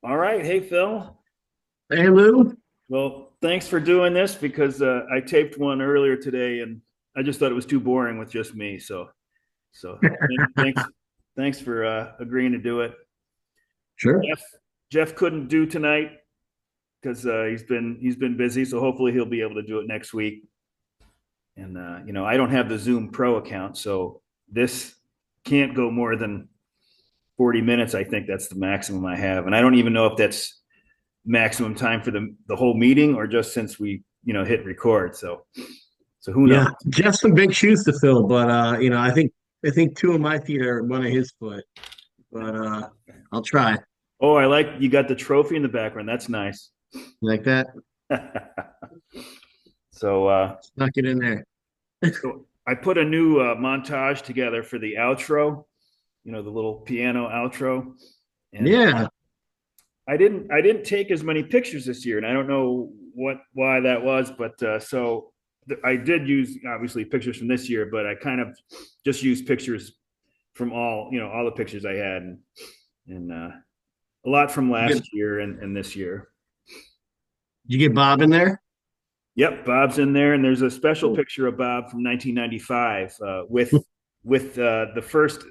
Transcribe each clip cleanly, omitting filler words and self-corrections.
All right. Hey, Phil. Hey Lou. Well, thanks for doing this because I taped one earlier today and I just thought it was too boring with just me. So thanks, thanks for agreeing to do it. Sure. Jeff, Jeff couldn't do tonight because he's been busy. So hopefully he'll be able to do it next week. And I don't have the Zoom Pro account, so this can't go more than 40 minutes. I think that's the maximum I have, and I don't even know if that's maximum time for the whole meeting or just since we hit record. So who knows? Yeah, just some big shoes to fill, but I think two of my feet are one of his foot, but I'll try. Oh, I like you got the trophy in the background. That's nice. Like that. so uh Snuck it in there. so I put a new montage together for the outro, the little piano outro. And Yeah. I didn't take as many pictures this year, and I don't know why that was, but I did use obviously pictures from this year, but I kind of just used pictures from all the pictures I had, and a lot from You get last year and this year. you get Bob in there? Yep, Bob's in there, and there's a special Cool. picture of Bob from 1995 with the first.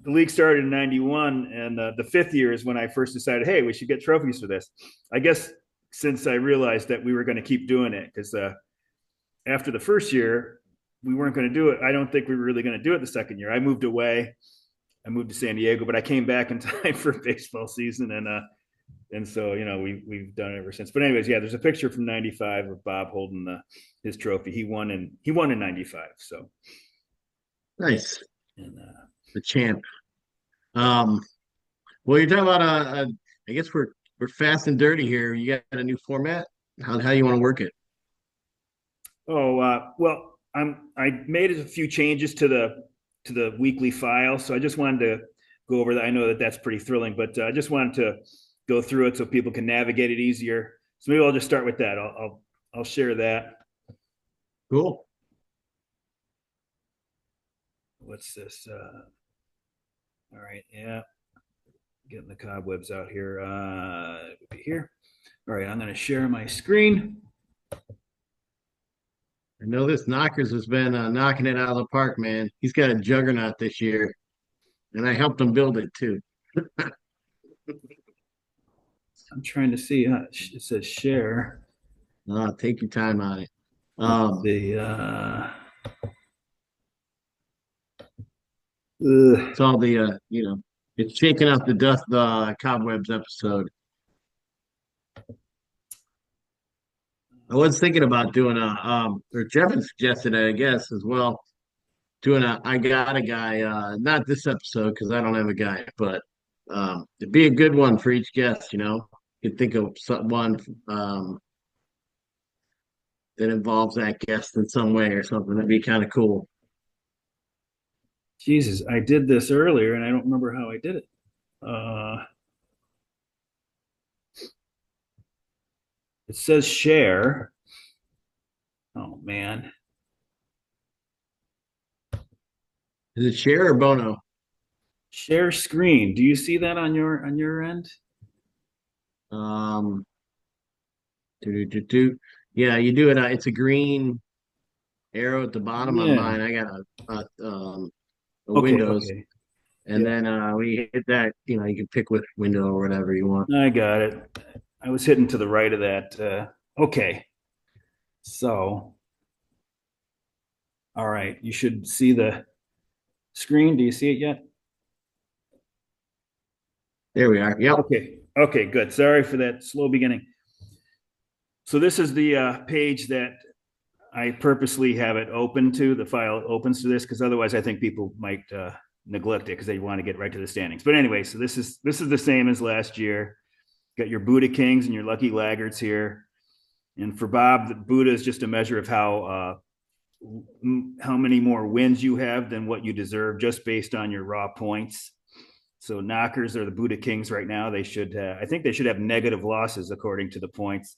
The league started in '91, and the fifth year is when I first decided, hey, we should get trophies for this. I guess since I realized that we were going to keep doing it, because after the first year, we weren't going to do it. I don't think we were really going to do it the second year. I moved away. I moved to San Diego, but I came back in time for baseball season, and so we've done it ever since. But anyways, yeah, there's a picture from '95 of Bob holding his trophy. He won in '95. So Nice. and The champ. Um, well, you're talking about I guess we're fast and dirty here. You got a new format? How you want to work it? well, I made a few changes to the weekly file, so I just wanted to go over that. I know that that's pretty thrilling, but I just wanted to go through it so people can navigate it easier. So maybe I'll just start with that. I'll share that. Cool. What's this? All right, yeah, getting the cobwebs out here. It would be here. All right, I'm going to share my screen. I know this Knockers has been knocking it out of the park, man. He's got a juggernaut this year, and I helped him build it too. I'm trying to see. It says share. Take your time on it. Let's Um, see. Ugh. it's all the it's shaking out the dust, the cobwebs episode. I was thinking about doing or Jevin suggested it, I guess, as well, doing a I got a guy, not this episode because I don't have a guy, but it'd be a good one for each guest, you know. You could think of one that involves that guest in some way or something. That'd be kind of cool. Jesus, I did this earlier and I don't remember how I did it. Uh, it says share. Oh man, Is it Cher or Bono? share screen. Do you see that on your end? Um, do. Yeah, you do it. It's a green arrow at the bottom on Yeah. mine. I got a Okay. Windows, Okay. and Yep. then when you hit that, you can pick which window or whatever you want. I got it. I was hitting to the right of that. Okay. So, all right. You should see the screen. Do you see it yet? There we are. Yep. Okay. Okay. Good. Sorry for that slow beginning. So this is the page that I purposely have it open to. The file opens to this because otherwise, I think people might neglect it because they want to get right to the standings. But anyway, so this is the same as last year. Got your Buddha Kings and your Lucky Laggards here. And for Bob, the Buddha is just a measure of how many more wins you have than what you deserve, just based on your raw points. So knockers are the Buddha Kings right now. I think they should have negative losses according to the points.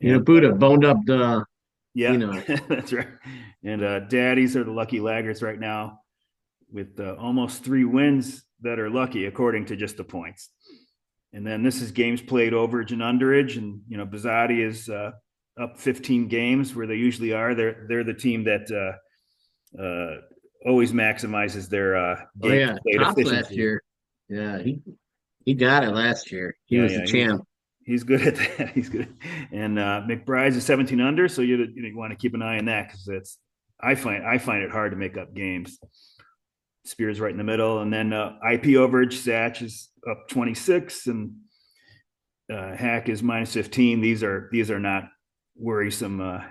And Buddha boned up the, you yeah, know, that's right. And daddies are the lucky laggards right now with almost 3 wins that are lucky according to just the points. And then this is games played overage and underage, and Bizzatti is up 15 games where they usually are. They're the team that always maximizes their Oh games yeah, played tops last efficiency. year. Yeah, he got it last year. He Yeah, was the yeah, he's champ. he's good at that. He's good. And McBride's is 17 under, so you want to keep an eye on that because that's I find it hard to make up games. Spears right in the middle, and then IP overage. Satch is up 26, and Hack is minus 15. These are not worrisome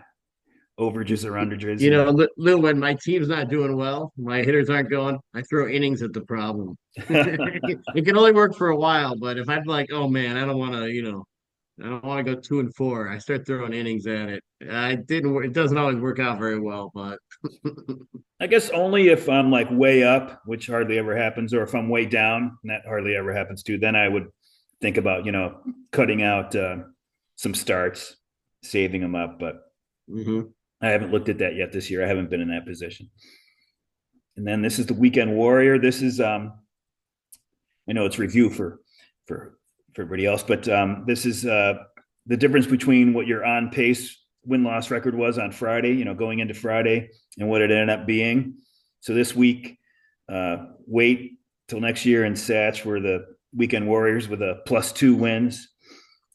overages or underages. You know, Lil, when my team's not doing well, my hitters aren't going, I throw innings at the problem. It can only work for a while, but if I'm like, oh man, I don't want to, I don't want to go 2-4, I start throwing innings at it. I didn't. It doesn't always work out very well, but I guess only if I'm like way up, which hardly ever happens, or if I'm way down, and that hardly ever happens too. Then I would think about cutting out some starts, saving them up. But Mhm. I haven't looked at that yet this year. I haven't been in that position. And then this is the weekend warrior. This is I know it's review for for everybody else, but this is the difference between what your on pace win loss record was on Friday, going into Friday, and what it ended up being. So this week, wait till next year, and Satch were the weekend warriors with a +2 wins.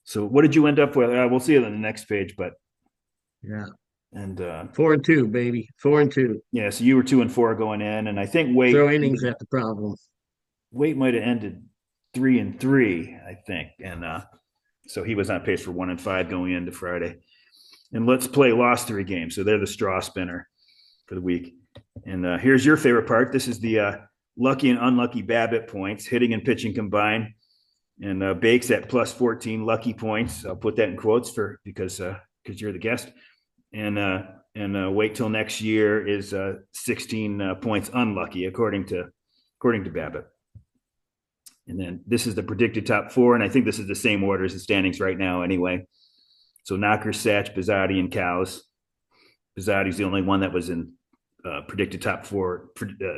So what did you end up with? We'll see it on the next page, but Yeah, and 4-2, baby, 4-2. yeah, so you were 2-4 going in, and I think Throw innings at the problem. Wait might have ended 3-3, I think, and so he was on pace for 1-5 going into Friday. And Let's Play lost 3 games, so they're the straw spinner for the week. And here's your favorite part. This is the lucky and unlucky BABIP points, hitting and pitching combined. And Bake's at +14 lucky points. I'll put that in quotes because you're the guest. And wait till next year is 16 points unlucky according to BABIP. And then this is the predicted top 4, and I think this is the same order as the standings right now anyway. So Knocker, Satch, Bizzatti, and Cows. Bizzatti's the only one that was in predicted top 4.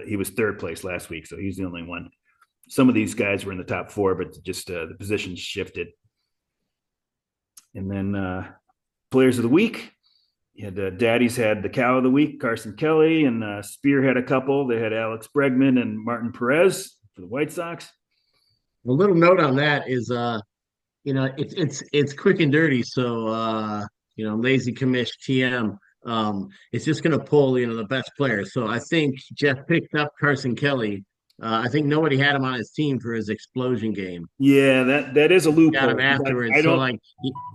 He was third place last week, so he's the only one. Some of these guys were in the top 4, but just the positions shifted. And then players of the week. You had Daddy's had the cow of the week, Carson Kelly, and Spear had a couple. They had Alex Bregman and Martin Perez for the White Sox. A little note on that is, it's quick and dirty. So, lazy commish TM. It's just going to pull, the best players. So I think Jeff picked up Carson Kelly. I think nobody had him on his team for his explosion game. Yeah, that is a Got him loophole. I afterwards. So don't. like,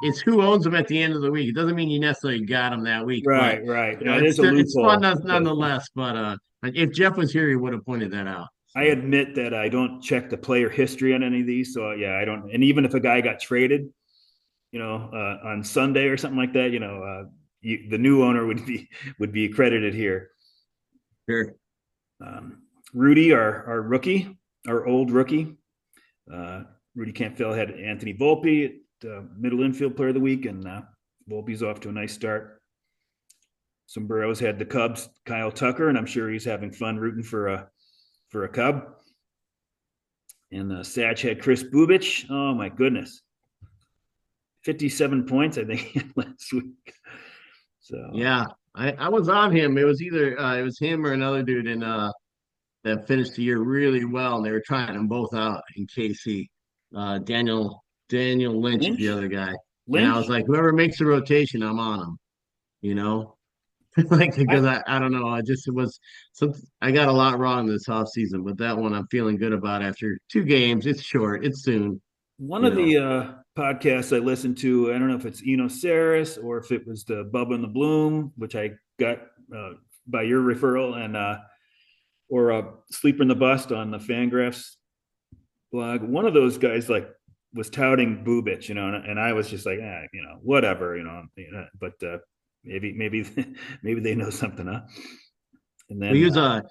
it's who owns him at the end of the week. It doesn't mean you necessarily got him that week, but Right. That is a it's fun loophole. But nonetheless. But if Jeff was here, he would have pointed that out. I So admit that I don't check the player history on any of these. So yeah, I don't. And even if a guy got traded, on Sunday or something like that, the new owner would be accredited here. sure. Rudy, our rookie, our old rookie, Rudy Campbell had Anthony Volpe, middle infield player of the week, and Volpe's off to a nice start. Sombreros had the Cubs, Kyle Tucker, and I'm sure he's having fun rooting for a Cub. And Satch had Chris Bubich. Oh my goodness, 57 points I think last week. So Yeah, I was on him. It was either it was him or another dude in that finished the year really well, and they were trying them both out in KC. Daniel Lynch is the Lynch, other guy, and I was Lynch, like, whoever makes the rotation, I'm on him. You know, like because I, I don't know, it was some I got a lot wrong this off season, but that one I'm feeling good about after 2 games. It's short, it's soon. one You of know, the podcasts I listened to, I don't know if it's Eno Saris or if it was the Bubba and the Bloom, which I got by your referral, and or Sleeper in the Bust on the Fangraphs blog. One of those guys like was touting Bubich, and I was just like, whatever, but maybe maybe they know something, huh? And we then use well,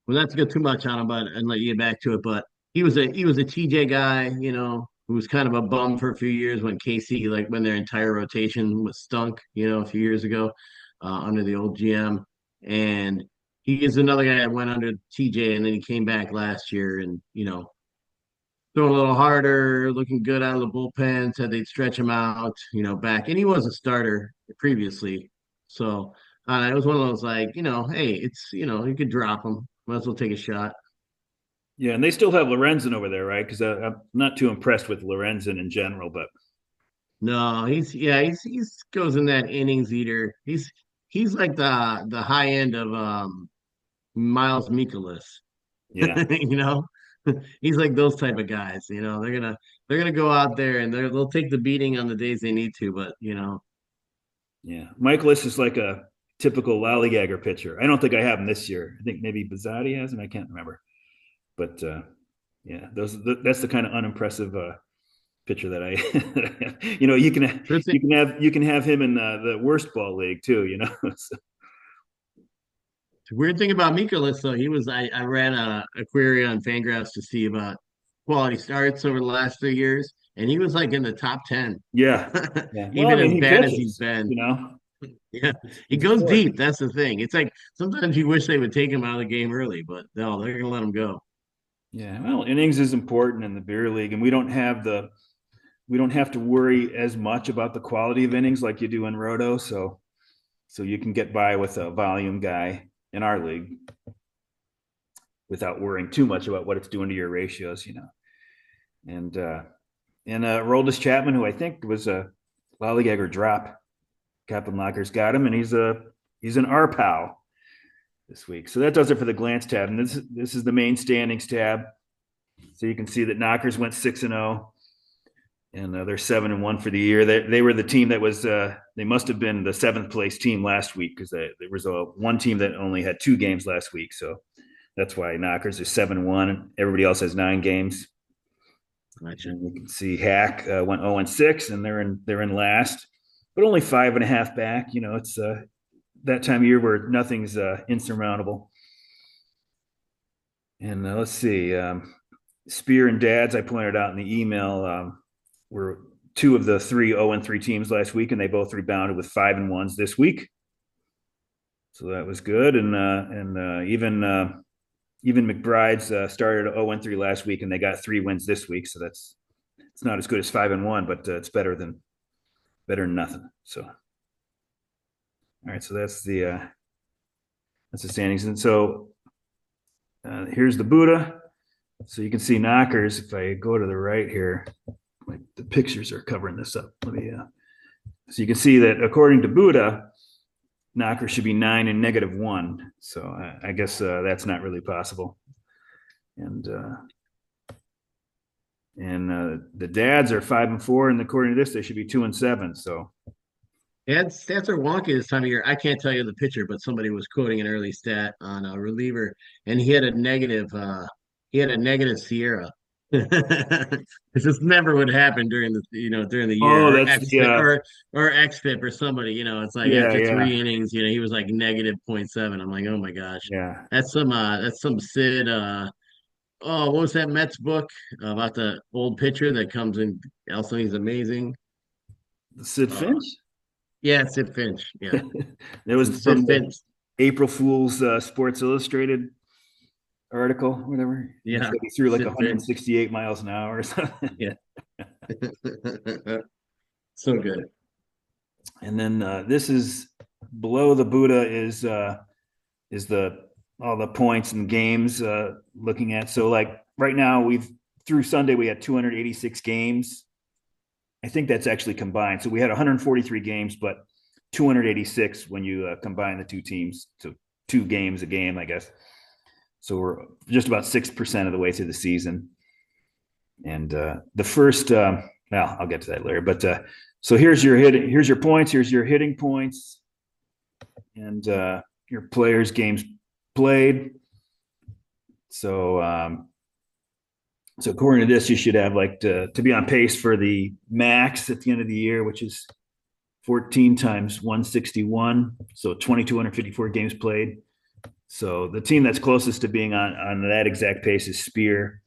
not to go too much on him, but and let you get back to it. But he was a TJ guy, who was kind of a bum for a few years when KC, like when their entire rotation was stunk, a few years ago, under the old GM. And he is another guy that went under TJ, and then he came back last year, and throwing a little harder, looking good out of the bullpen. Said they'd stretch him out, back. And he was a starter previously, so it was one of those like, hey, it's you could drop him. Might as well take a shot. Yeah, and they still have Lorenzen over there, right? Because I'm not too impressed with Lorenzen in general, but No, he's goes in that innings eater. He's like the high end of Miles Mikolas. yeah, you know, he's like those type of guys. They're gonna go out there and they'll take the beating on the days they need to. But yeah. Michaelis is like a typical lollygagger pitcher. I don't think I have him this year. I think maybe Bazzotti has him. I can't remember, but yeah, that's the kind of unimpressive pitcher that I, sure thing. you can have him in the worst ball league too. So, The weird thing about Mikolas, though, I ran a query on Fangraphs to see about quality starts over the last 3 years, and he was like in the top 10, yeah, yeah. Well, I even mean, as he bad as he's pitches. been. Yeah, he He's a goes force. deep. That's the thing. It's like sometimes you wish they would take him out of the game early, but no, they're gonna let him go. Yeah, well, innings is important in the beer league, and we don't have to worry as much about the quality of innings like you do in roto. So you can get by with a volume guy in our league without worrying too much about what it's doing to your ratios. And Roldis Chapman, who I think was a lollygagger drop, Captain Lockers got him, and he's an R pal this week. So that does it for the glance tab, and this is the main standings tab. So you can see that Knockers went 6-0, and they're 7-1 for the year. They were the team that was they must have been the seventh place team last week because there was one team that only had 2 games last week. So that's why Knockers are 7-1. Everybody else has 9 games. Gotcha. And you can see Hack went 0-6, and they're in last, but only 5.5 back. It's that time of year where nothing's insurmountable. And let's see, Spear and Dads, I pointed out in the email, were 2 of the 3 0-3 teams last week, and they both rebounded with 5-1s this week. So that was good. And even McBride's started 0-3 last week, and they got 3 wins this week. So it's not as good as 5-1, but it's better than nothing. So all right, so that's the standings. And so here's the Buddha. So you can see Knockers. If I go to the right here, like the pictures are covering this up. So you can see that according to Buddha, Knocker should be 9 and -1. So I guess that's not really possible. And the Dads are 5-4, and according to this, they should be 2-7. So And stats are wonky this time of year. I can't tell you the pitcher, but somebody was quoting an early stat on a reliever, and he had a negative. He had a negative Sierra. This just never would happen during the year oh, or that's XFIP the or XFIP or somebody. It's like yeah, after yeah, 3 innings, he was like negative -0.7. I'm like, oh my gosh, yeah. that's some Sid. Oh, what was that Mets book about the old pitcher that comes in? Also, he's amazing. Sid Uh, Finch. yeah, Sid Finch. Yeah. That was Sid from the Finch. April Fool's Sports Illustrated article, whatever. He Yeah, said he threw like Sid Finch. 168 miles an hour or something. Yeah. So good. And then this is below the Buddha is the all the points and games looking at. So like right now we've through Sunday we had 286 games. I think that's actually combined. So we had 143 games, but 286 when you combine the 2 teams. So 2 games a game, I guess. So we're just about 6% of the way through the season. And the first, well, I'll get to that later. But so here's your points. Here's your hitting points, and your players' games played. So so according to this, you should have like to be on pace for the max at the end of the year, which is 14 times 161, so 2,254 games played. So the team that's closest to being on that exact pace is Spear.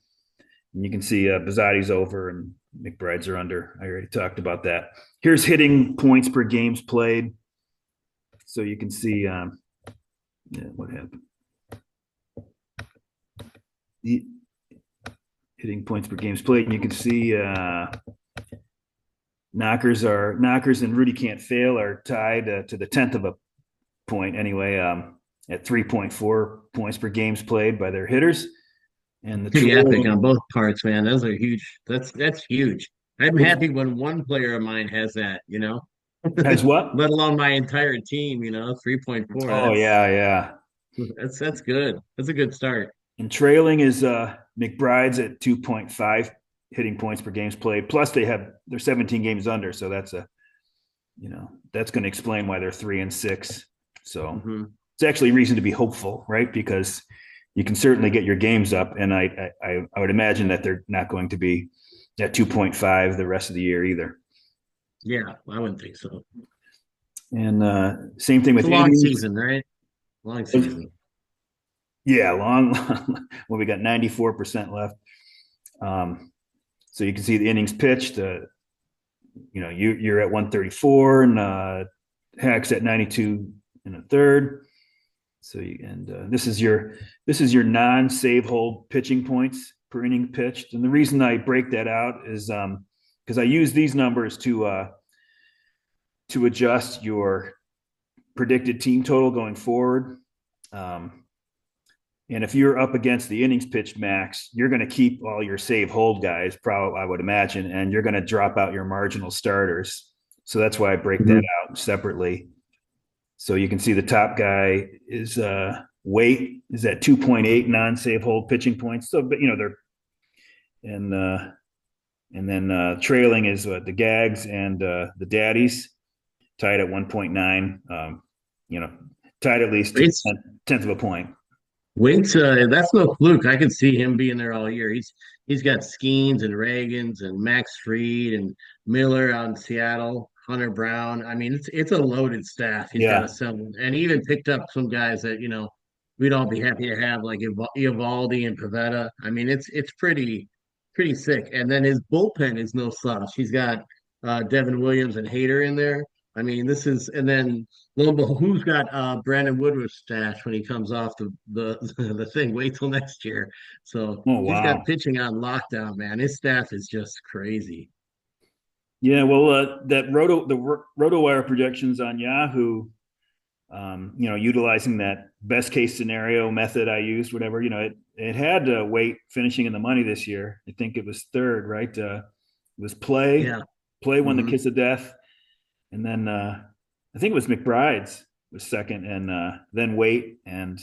And you can see Bazzotti's over and McBride's are under. I already talked about that. Here's hitting points per games played. So you can see what happened. hitting points per games played. And you can see knockers and Rudy Can't Fail are tied to the tenth of a point anyway, at 3.4 points per games played by their hitters. And the Pretty epic on trailing both parts, man. Those are huge. That's huge. I'm happy when one player of mine has that, has what? let alone my entire team, 3.4. Oh yeah, yeah. That's good. That's a good start. And trailing is McBride's at 2.5 hitting points per games played. Plus they're 17 games under, so that's going to explain why they're 3-6. So Hmm. it's actually reason to be hopeful, right? Because you can certainly get your games up, and I would imagine that they're not going to be at 2.5 the rest of the year either. Yeah, I wouldn't think so. And same thing It's a with long innings. season, right? Long season. Yeah, long. Well, we got 94% left. Um, so you can see the innings pitched. You're at 134, and Hack's at 92 and a third. This is your non-save hold pitching points per inning pitched, and the reason I break that out is because I use these numbers to adjust your predicted team total going forward. Um, and if you're up against the innings pitched max, you're going to keep all your save hold guys, probably I would imagine, and you're going to drop out your marginal starters. So that's why I break that Mhm. out separately. So you can see the top guy is weight is at 2.8 non-save hold pitching points. So, but they're and and then trailing is the Gags and the Daddies tied at 1.9. You know, tied at least to It's tenth of a point. Wait, that's no fluke. I could see him being there all year. He's got Skeens and Reagans and Max Fried and Miller out in Seattle, Hunter Brown. I mean, it's a loaded staff he's got Yeah, assembled, and he even picked up some guys that we'd all be happy to have, like Evaldi and Pavetta. I mean, it's pretty sick. And then his bullpen is no slouch. He's got Devin Williams and Hayter in there. I mean, and then lo and behold, who's got Brandon Woodruff's stash when he comes off the the thing? Wait till next year. So oh he's got wow. pitching on lockdown, man. His staff is just crazy. Yeah, well, that RotoWire projections on Yahoo, utilizing that best case scenario method I used, whatever, it had weight finishing in the money this year. I think it was third, right? It was Yeah. play won the Hmm. kiss of death, and then I think it was McBride's was second, and then weight, and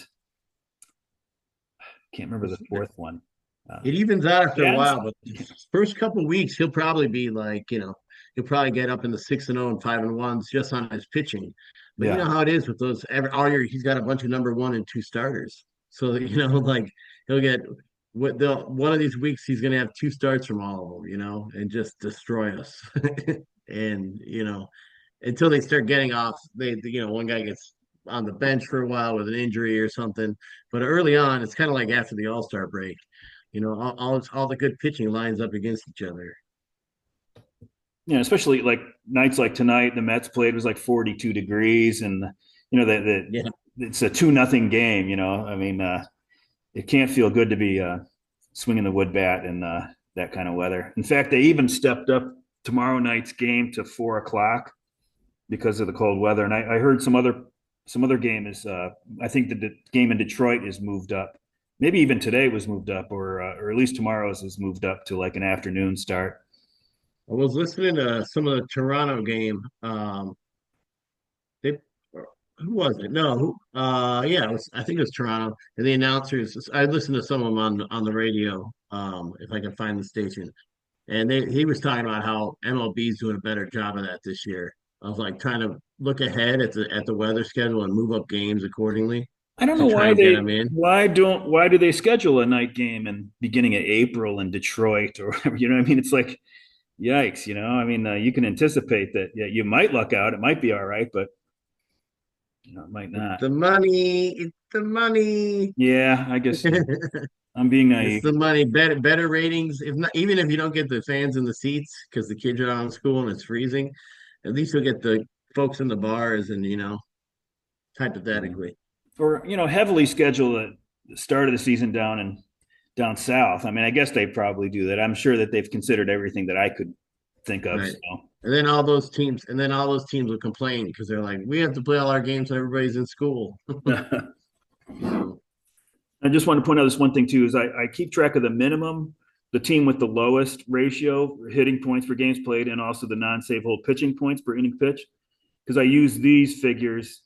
I can't remember the fourth one. Uh, It evens out after a Jazz. while, but the first couple of weeks he'll probably be like, he'll probably get up in the 6-0 and 5-1s just on his pitching. But you know Yeah. how it is with those all year he's got a bunch of number one and two starters. So like he'll get one of these weeks he's gonna have two starts from all of them, and just destroy us. And until they start getting off, one guy gets on the bench for a while with an injury or something. But early on, it's kind of like after the All-Star break. All the good pitching lines up against each other. Especially like nights like tonight, the Mets played was like 42 degrees, and Yeah, it's a 2-0 game. I mean, it can't feel good to be swinging the wood bat in that kind of weather. In fact, they even stepped up tomorrow night's game to 4 o'clock because of the cold weather. And I heard some other game is I think the game in Detroit is moved up. Maybe even today was moved up, or at least tomorrow's is moved up to like an afternoon start. I was listening to some of the Toronto game. They, who was it? No, yeah, I think it was Toronto. And the announcers, I listened to some of them on the radio, if I can find the station. And he was talking about how MLB is doing a better job of that this year. I was like trying to look ahead at the weather schedule and move up games accordingly I don't to know try why and get they them in. why do they schedule a night game in beginning of April in Detroit or whatever? You know what I mean? It's like yikes. I mean, you can anticipate that. Yeah, you might luck out. It might be all right, but it might It's not. the money. It's the money. Yeah, I guess I'm being It's naive. the money. Better ratings. If not, even if you don't get the fans in the seats because the kids are out of school and it's freezing, at least you'll get the folks in the bars and Yeah. hypothetically. Or heavily schedule the start of the season down in down south. I mean, I guess they probably do that. I'm sure that they've considered everything that I could think of. Right. So And then all those teams will complain because they're like, we have to play all our games when everybody's in school. You know, I just want to point out this one thing too is I keep track of the minimum, the team with the lowest ratio, hitting points per games played, and also the non-save hold pitching points per inning pitch, because I use these figures.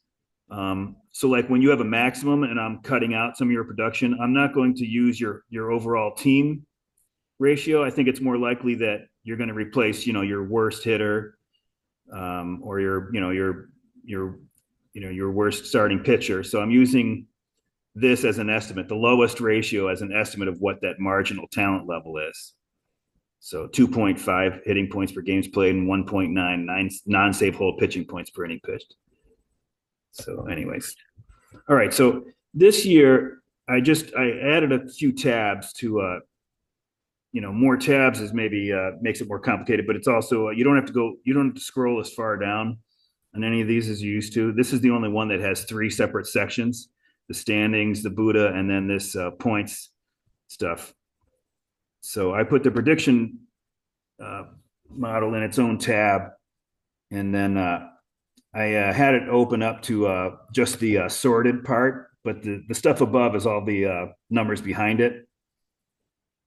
So like when you have a maximum and I'm cutting out some of your production, I'm not going to use your overall team ratio. I think it's more likely that you're going to replace, your worst hitter, or your worst starting pitcher. So I'm using this as an estimate, the lowest ratio as an estimate of what that marginal talent level is. So 2.5 hitting points per games played and 1.9 non-save hold pitching points per inning pitched. So, anyways, all right. So this year, I added a few tabs to more tabs is maybe makes it more complicated, but it's also you don't have to scroll as far down on any of these as you used to. This is the only one that has three separate sections: the standings, the Buddha, and then this points stuff. So I put the prediction uh, model in its own tab, and then I had it open up to just the sorted part, but the stuff above is all the numbers behind it.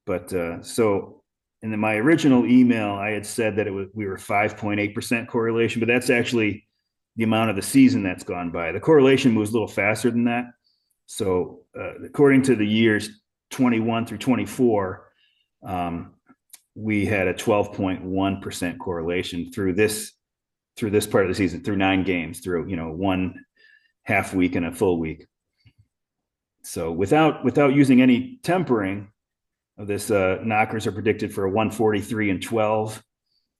But so in my original email, I had said that we were 5.8% correlation, but that's actually the amount of the season that's gone by. The correlation moves a little faster than that. So according to the years 21 through 24, we had a 12.1% correlation through this part of the season, through 9 games, through one half week and a full week. So without using any tempering of this, knockers are predicted for a 143 and 12,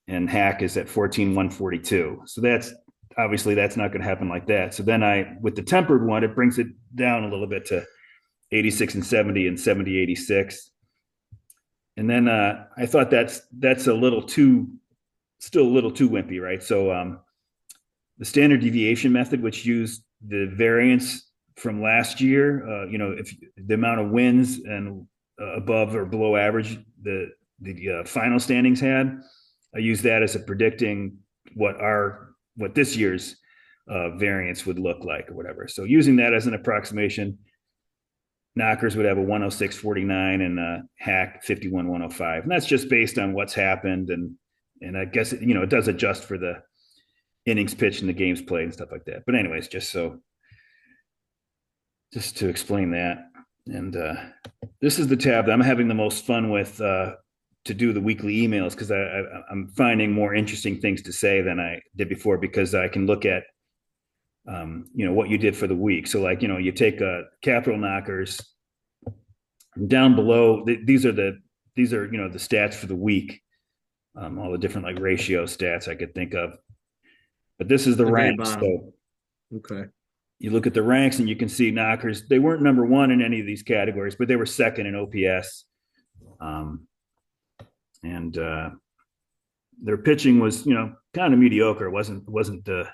and hack is at 14 142. So that's obviously that's not going to happen like that. So then with the tempered one, it brings it down a little bit to 86 and 70 and 70 86. And then I thought that's still a little too wimpy, right? So the standard deviation method, which used the variance from last year, if the amount of wins and above or below average the final standings had, I use that as a predicting what this year's variance would look like or whatever. So using that as an approximation, knockers would have a 106.49 and hack 51 105, and that's just based on what's happened, and I guess it does adjust for the innings pitched and the games played and stuff like that. But anyways, just to explain that, and this is the tab that I'm having the most fun with to do the weekly emails, because I'm finding more interesting things to say than I did before, because I can look at what you did for the week. So like you take capital knockers down below. These are the stats for the week, all the different like ratio stats I could think of. But this is the the very ranks. bottom. So Okay. you look at the ranks and you can see knockers. They weren't number one in any of these categories, but they were second in OPS. And their pitching was, kind of mediocre. It wasn't the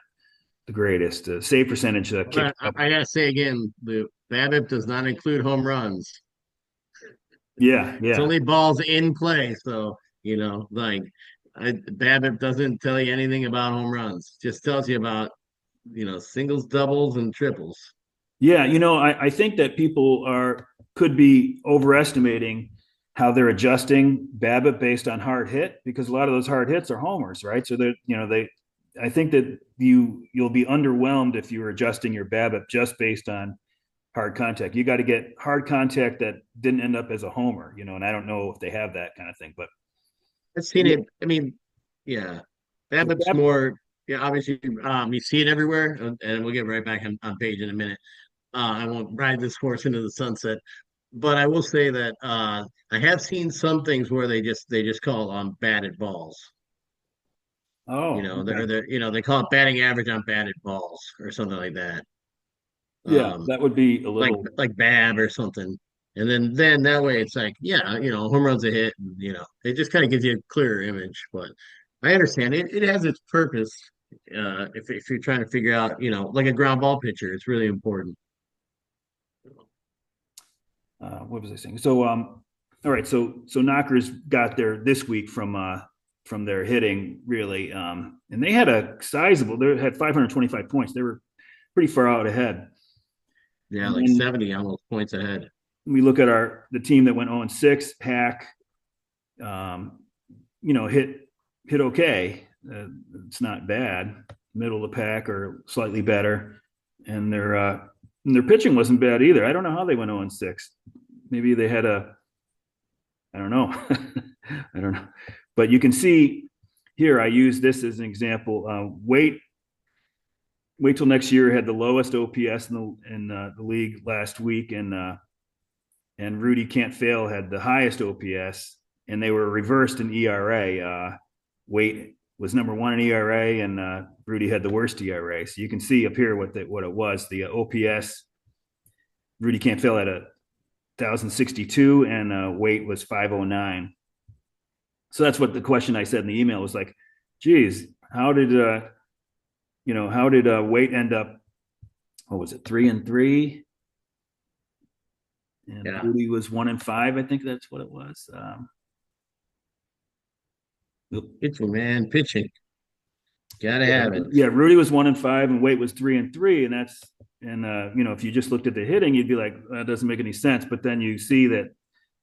greatest. Save percentage kicked But up. I gotta say again, the BABIP does not include home runs. Yeah, It's yeah. only balls in play. So, like BABIP doesn't tell you anything about home runs. Just tells you about, singles, doubles, and triples. Yeah, I think that people could be overestimating how they're adjusting BABIP based on hard hit, because a lot of those hard hits are homers, right? So I think that you'll be underwhelmed if you're adjusting your BABIP just based on hard contact. You got to get hard contact that didn't end up as a homer, and I don't know if they have that kind of thing, but I've seen yeah, it. I mean, yeah, BABIP's more. Yeah, obviously, you see it everywhere, and we'll get right back on page in a minute. I won't ride this horse into the sunset, but I will say that I have seen some things where they just call batted balls. oh, okay. They call it batting average on batted balls or something like that. Yeah, Um, that would be a like little. like BAB or something. And then that way it's like, yeah, home run's a hit, and it just kind of gives you a clearer image. But I understand it has its purpose. If you're trying to figure out, like a ground ball pitcher, it's really important. What was I saying? So All right, so Knockers got there this week from their hitting really, and they had a sizable. They had 525 points. They were pretty far out ahead. Yeah, And like then 70 almost points ahead. we look at the team that went 0-6. Hack, um, hit okay. It's not bad. Middle of the pack or slightly better, and their pitching wasn't bad either. I don't know how they went 0-6. Maybe they had a I don't know. I don't know. But you can see here, I use this as an example. Wait till next year. Had the lowest OPS in the league last week, and Rudy Can't Fail had the highest OPS, and they were reversed in ERA. Wait was number one in ERA, and Rudy had the worst ERA. So you can see up here what it was. The OPS, Rudy Can't Fail had 1,062, and Wait was 509. So that's what the question I said in the email was like, geez, how did Wait end up? What was it, 3-3? And Yeah, Rudy was 1-5. I think that's what it was. pitching, man, pitching. Gotta have it. Yeah, Rudy was 1-5, and Wait was 3-3, and if you just looked at the hitting, you'd be like, that doesn't make any sense. But then you see that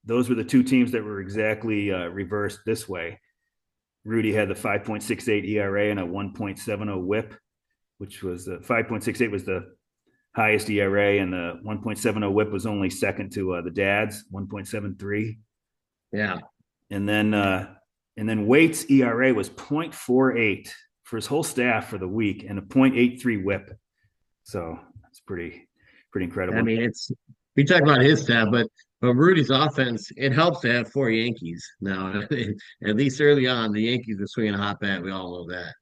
those were the two teams that were exactly reversed this way. Rudy had the 5.68 ERA and a 1.70 WHIP, which was 5.68 was the highest ERA, and the 1.70 WHIP was only second to the Dad's 1.73. Yeah. And then Waite's ERA was 0.48 for his whole staff for the week, and a 0.83 WHIP. So it's pretty incredible. I mean, we talk about his staff, but Rudy's offense, it helps to have four Yankees now. At least early on, the Yankees are swinging a hot bat. We all know that.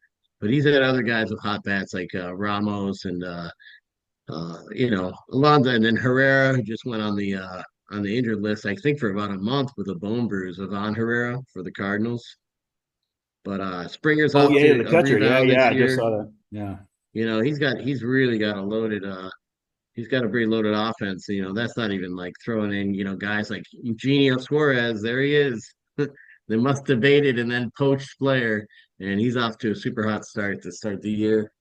But he's had other guys with hot bats like Ramos and Alonso, and then Herrera, who just went on the injured list, I think for about a month with a bone bruise of on Herrera for the Cardinals. But Springer's Oh off yeah, to the a catcher. Yeah, rebound yeah, this I just year. saw that. Yeah. He's really got a loaded he's got a pretty loaded offense. That's not even like throwing in, guys like Eugenio Suarez. There he is. They must have baited and then poached player, and he's off to a super hot start to start the year.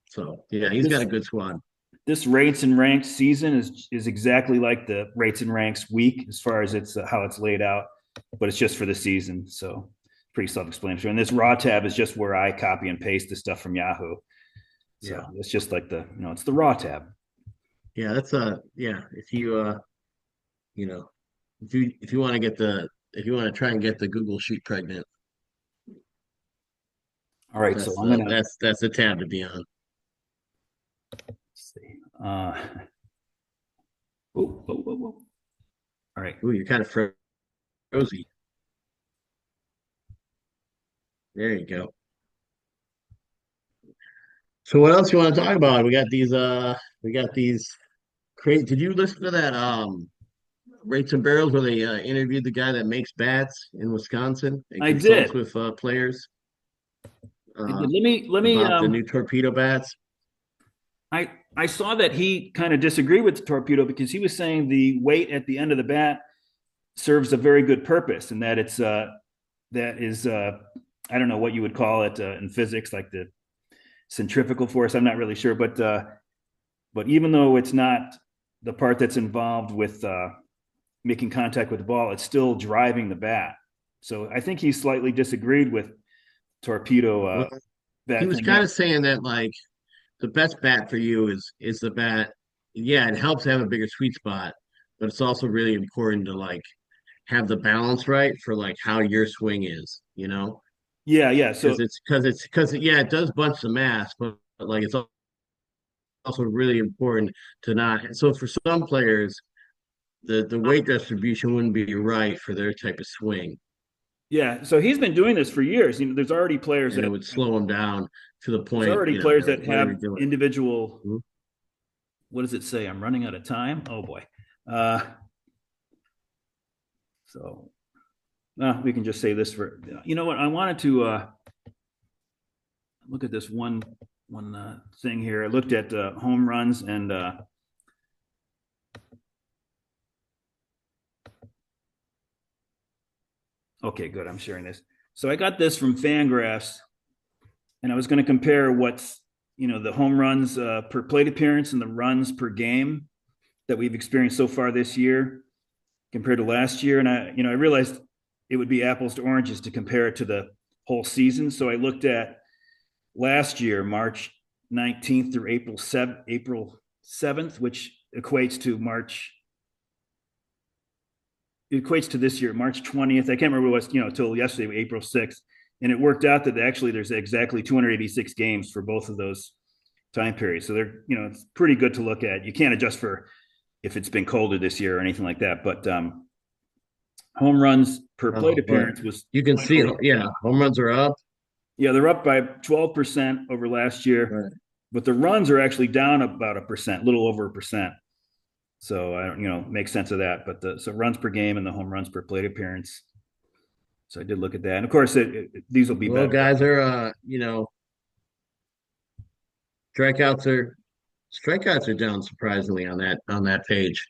So yeah, he's got a This good squad. this rates and ranks season is exactly like the rates and ranks week as far as it's how it's laid out, but it's just for the season. So pretty self-explanatory. And this raw tab is just where I copy and paste the stuff from Yahoo. So Yeah, it's just like it's the raw tab. yeah, that's yeah. You know, if you want to get the if you want to try and get the Google sheet pregnant, All right, so I'm gonna that's the tab to be on. see. Oh, oh, oh, oh. All right. Ooh, you're kind of frozy. There you go. So what else you want to talk about? We got these crazy. Did you listen to that Rates and Barrels where they interviewed the guy that makes bats in Wisconsin and I consults did. with players I uh did. Let me about the new torpedo bats? I saw that he kind of disagreed with the torpedo because he was saying the weight at the end of the bat serves a very good purpose, and that that is I don't know what you would call it in physics, like the centrifugal force. I'm not really sure, but even though it's not the part that's involved with making contact with the ball, it's still driving the bat. So I think he slightly disagreed with torpedo Well, he bat was thing. kind of saying that like the best bat for you is the bat. Yeah, it helps have a bigger sweet spot, but it's also really important to like have the balance right for like how your swing is, Yeah, yeah. So because yeah, it does bunch the mass, but like it's also really important to not. So for some players, the weight distribution wouldn't be right for their type of swing, yeah, so he's been doing this for years. There's already players and it that would slow them down to the there's point, already you're players like, that what are have we doing? individual. Mhm. What does it say? I'm running out of time. Oh boy. Uh, so we can just say this for. You know what? I wanted to look at this one thing here. I looked at home runs, and Okay, good. I'm sharing this. So I got this from Fangraphs, and I was going to compare what's the home runs per plate appearance and the runs per game that we've experienced so far this year compared to last year. And I realized it would be apples to oranges to compare it to the whole season. So I looked at last year, March 19th through April 7th, which equates to this year, March 20th. I can't remember what it was, until yesterday, April 6th. And it worked out that actually there's exactly 286 games for both of those time periods. So it's pretty good to look at. You can't adjust for if it's been colder this year or anything like that. But home runs per plate Oh, but appearance was you can see, finally, yeah, home runs are up. yeah, they're up by 12% over last year, Right. but the runs are actually down about 1%, a little over 1%. So I don't, make sense of that. But so runs per game and the home runs per plate appearance. So I did look at that, and of course, these will be Well, better. guys are, strikeouts are strikeouts are down surprisingly on that page,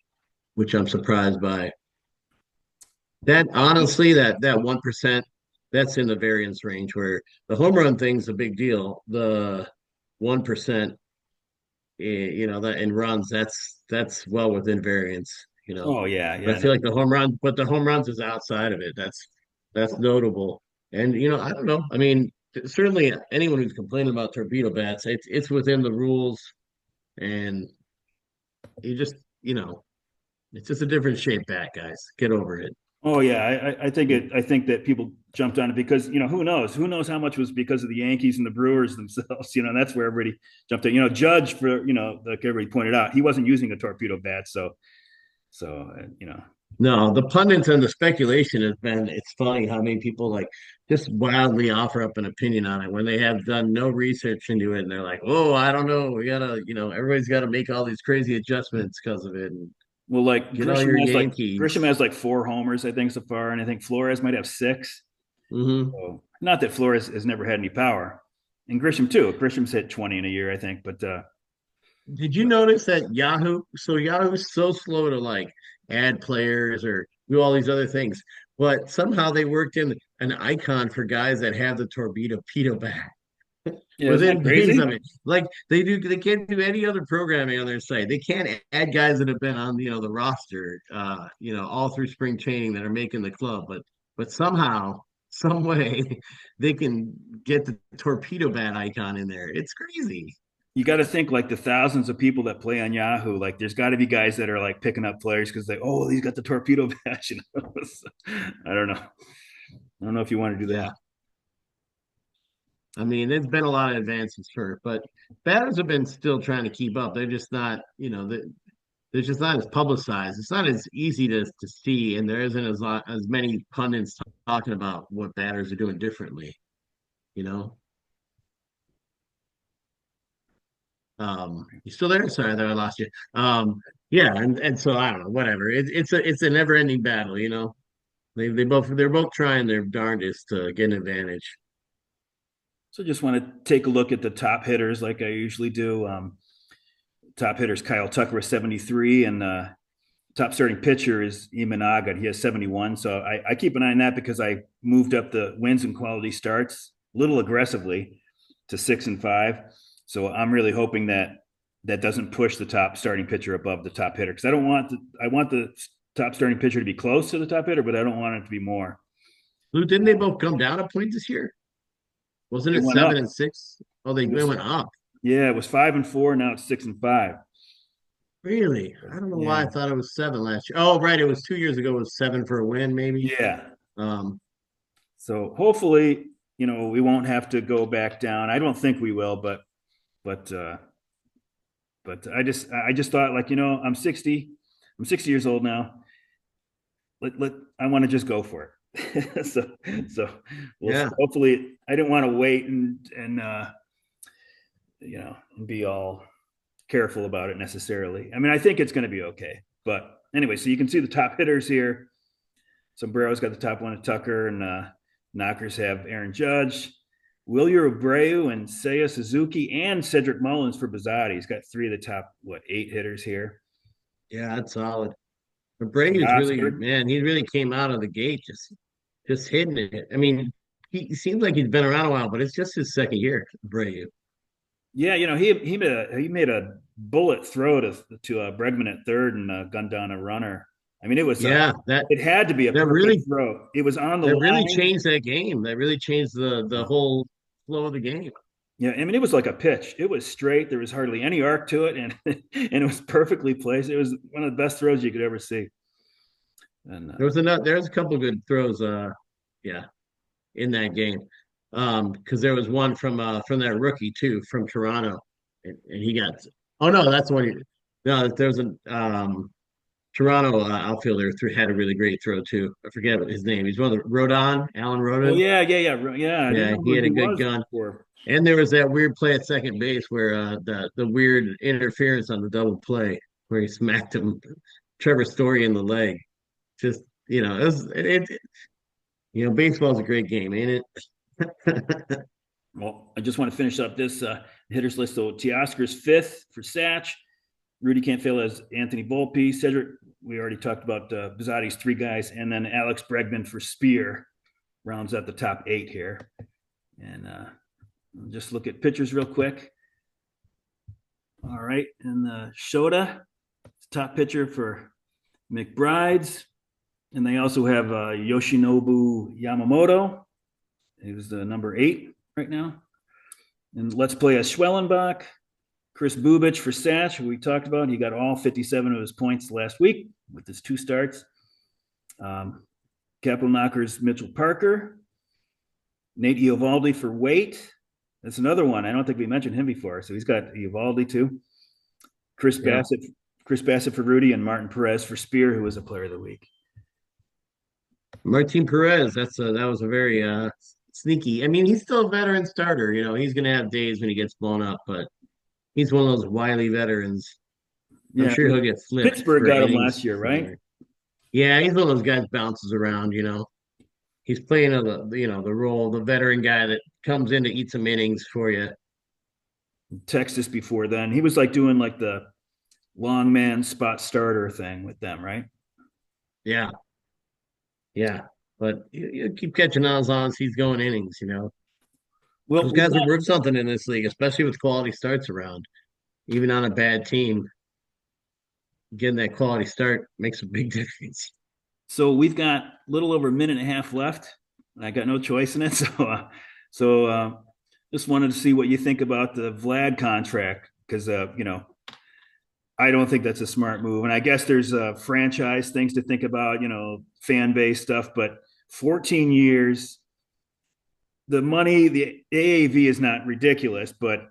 which I'm surprised by. That honestly, that 1%, that's in the variance range where the home run thing's a big deal. The 1%, that in runs, that's well within variance, Oh yeah, But I yeah. feel like the home runs is outside of it. That's notable. And I don't know. I mean, certainly anyone who's complaining about torpedo bats, it's within the rules, and you just, it's just a different shape bat, guys. Get over it. Oh yeah, I think it. I think that people jumped on it because who knows? Who knows how much was because of the Yankees and the Brewers themselves? That's where everybody jumped in. Judge for like everybody pointed out, he wasn't using a torpedo bat, so. No, the pundits and the speculation has been, it's funny how many people like just wildly offer up an opinion on it when they have done no research into it and they're like, oh, I don't know. We gotta, everybody's gotta make all these crazy adjustments because of it and Well, like get all your Yankees. Grisham has like 4 homers, I think, so far, and I think Flores might have 6. Hmm. So not that Flores has never had any power, and Grisham too. Grisham's hit 20 in a year, I think, but Did you notice that Yahoo's so slow to like add players or do all these other things, but somehow they worked in an icon for guys that have the torpedo back yeah, isn't that within days of crazy? it. Like they can't do any other programming on their site. They can't add guys that have been on, the roster, all through spring training that are making the club, but somehow, some way, they can get the torpedo bat icon in there. It's crazy. You got to think like the thousands of people that play on Yahoo. Like, there's got to be guys that are like picking up players because he's got the torpedo badge. So, I don't know. I don't know if you want to do Yeah. that. I mean, there's been a lot of advances but batters have been still trying to keep up. They're just not, they're just not as publicized. It's not as easy to see, and there isn't as many pundits talking about what batters are doing differently. You know, you still there? Sorry, that I lost you. Yeah, and so I don't know, whatever. It's a never ending battle. They're both trying their darndest to get an advantage. So just want to take a look at the top hitters like I usually do. Top hitters Kyle Tucker with 73, and top starting pitcher is Imanaga. He has 71. So I keep an eye on that because I moved up the wins and quality starts a little aggressively to 6 and 5. So I'm really hoping that that doesn't push the top starting pitcher above the top hitter because I want the top starting pitcher to be close to the top hitter, but I don't want it to be more. Lou, didn't they both come down a point this year? Wasn't It it went seven up. and six? Oh, It they was went up. Yeah, it was 5 and 4. Now it's 6 and 5. Really? I don't know why I Yeah, thought it was seven last year. Oh, right. It was 2 years ago. It was seven for a win, maybe. yeah. Um, So hopefully, we won't have to go back down. I don't think we will, but I just thought like I'm 60, I'm 60 years old now. Let I want to just go for it. So we'll see. yeah. Hopefully I didn't want to wait and be all careful about it necessarily. I mean, I think it's going to be okay. But anyway, so you can see the top hitters here. Sombrero's got the top one at Tucker, and knockers have Aaron Judge, Wilyer Abreu, and Seiya Suzuki, and Cedric Mullins for Bizotti. He's got 3 of the top 8 hitters here. Yeah, that's solid. But Brady's really, Oscar. man, he really came out of the gate just just hitting it. I mean, he seems like he's been around a while, but it's just his second year, Brave. Yeah, he made a bullet throw to Bregman at third and gunned down a runner. I mean, Yeah, it had to be a that perfect really throw. It was on the that really line. changed that game. That really changed the Yeah. whole flow of the game. Yeah, I mean, it was like a pitch. It was straight. There was hardly any arc to it, and and it was perfectly placed. It was one of the best throws you could ever see. And There's a couple good throws. Yeah, in that game. Because there was one from that rookie too from Toronto, and he got. Oh no, that's the one. No, there's a Toronto outfielder had a really great throw too. I forget what his name. He's one of the Rodon, Alan oh Rodon. yeah. I didn't Yeah, know he who had he a good was gun. before. And there was that weird play at second base where the weird interference on the double play where he smacked him, Trevor Story in the leg. Just baseball's a great game, ain't it? Well, I just want to finish up this hitters list. So Teoscar's fifth for Satch. Rudy can't fail as Anthony Volpe. Cedric, we already talked about Bizzotti's three guys. And then Alex Bregman for Spear rounds out the top eight here. And just look at pitchers real quick. All right. And Shota, top pitcher for McBride's. And they also have Yoshinobu Yamamoto, who's the number 8 right now. And let's play a Schwellenbach, Chris Bubich for Satch, who we talked about. He got all 57 of his points last week with his 2 starts. Capital Knockers, Mitchell Parker. Nate Eovaldi for Waite. That's another one. I don't think we mentioned him before. So he's got Eovaldi too. Chris Yeah. Bassett for Rudy, and Martin Perez for Spear, who was a player of the week. Martin Perez, that was a very sneaky. I mean, he's still a veteran starter. He's gonna have days when he gets blown up, but he's one of those wily veterans. I'm Yeah, sure he'll get flipped Pittsburgh for got him innings last year, here and right? there. Yeah, he's one of those guys bounces around. He's playing the role, the veteran guy that comes in to eat some innings for you. Texas before then. He was like doing like the long man spot starter thing with them, right? Yeah, yeah. But you keep catching on as long as he's going innings. Well, Those we've guys are got worth something in this league, especially with quality starts around. Even on a bad team, getting that quality start makes a big difference. we've got a little over a minute and a half left. I got no choice in it, so just wanted to see what you think about the Vlad contract because I don't think that's a smart move, and I guess there's franchise things to think about, fan base stuff, but 14 years. The money, the AAV is not ridiculous, but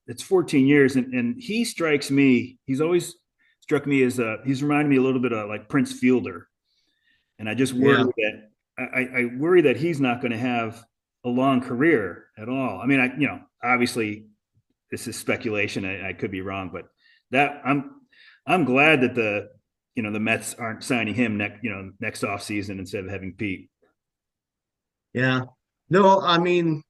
it's 14 years, and he strikes me. He's always struck me as he's reminded me a little bit of like Prince Fielder, and I just worry Yeah, that I worry that he's not going to have a long career at all. I mean, obviously this is speculation. I could be wrong, but that I'm glad that the Mets aren't signing him next off season instead of having Pete. yeah. No, I mean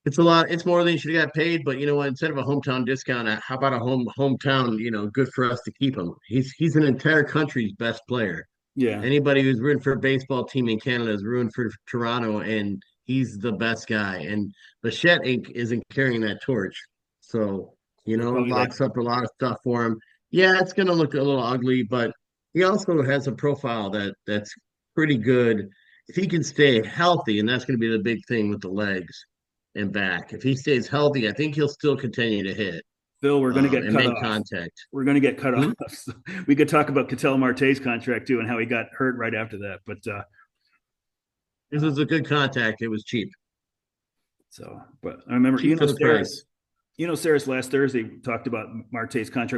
it's a lot. It's more than you should have got paid. But you know what? Instead of a hometown discount, how about a hometown? Good for us to keep him. He's an entire country's best player. Yeah. Anybody who's rooting for a baseball team in Canada is rooting for Toronto, and he's the best guy. And Bichette Inc. isn't carrying that torch, so Probably like locks up a lot of stuff for him. Yeah, it's gonna look a little ugly, but he also has a profile that's pretty good. If he can stay healthy, and that's going to be the big thing with the legs and back. If he stays healthy, I think he'll still continue to hit Phil, we're going to get and cut make off. contact. We're going to get cut Hmm? off. So we could talk about Ketel Marte's contract too and how he got hurt right after that. But This was a good contact. It was cheap, but I remember, cheap for the price. Saris last Thursday talked about Marte's contract